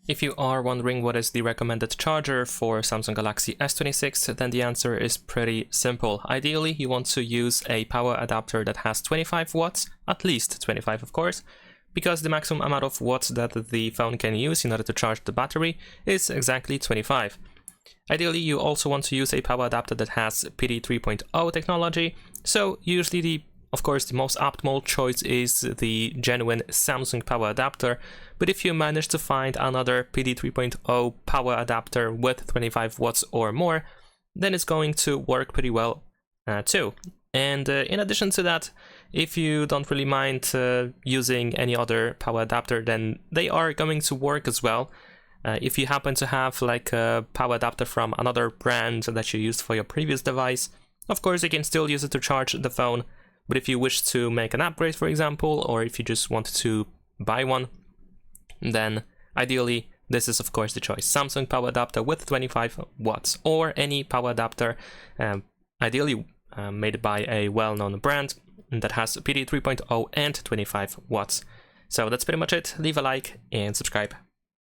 If you are wondering what is the recommended charger for Samsung Galaxy S26, then the answer is pretty simple. Ideally, you want to use a power adapter that has 25 watts, at least 25 of course, because the maximum amount of watts that the phone can use in order to charge the battery is exactly 25. Ideally, you also want to use a power adapter that has PD 3.0 technology, so usually of course, the most optimal choice is the genuine Samsung power adapter, but if you manage to find another PD 3.0 power adapter with 25 watts or more, then it's going to work pretty well too. And in addition to that, if you don't really mind using any other power adapter, then they are going to work as well. If you happen to have like a power adapter from another brand that you used for your previous device, of course you can still use it to charge the phone. But if you wish to make an upgrade, for example, or if you just want to buy one, then ideally this is of course the choice. Samsung power adapter with 25 watts or any power adapter, ideally made by a well-known brand that has PD 3.0 and 25 watts. So that's pretty much it. Leave a like and subscribe.